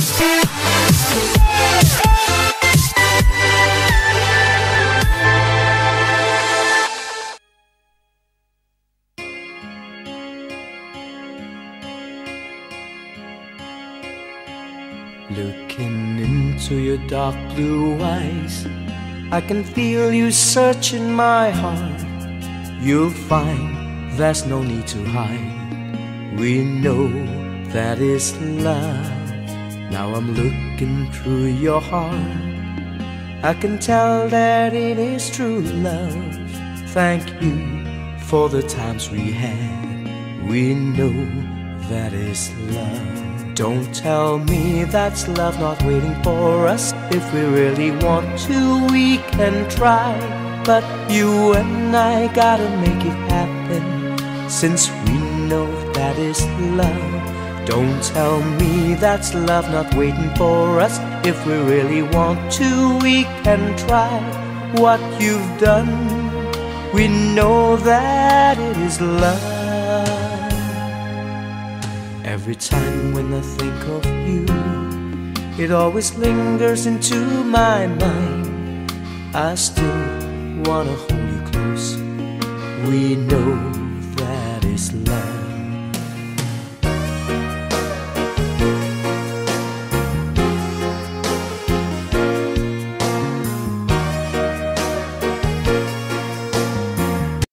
Looking into your dark blue eyes, I can feel you searching my heart. You'll find there's no need to hide. We know that is love. Now I'm looking through your heart. I can tell that it is true love. Thank you for the times we had. We know that is love. Don't tell me that's love not waiting for us. If we really want to, we can try. But you and I gotta make it happen, since we know that is love. Don't tell me that's love not waiting for us. If we really want to, we can try. What you've done, we know that it is love. Every time when I think of you, it always lingers into my mind. I still wanna hold you close. We know that is love.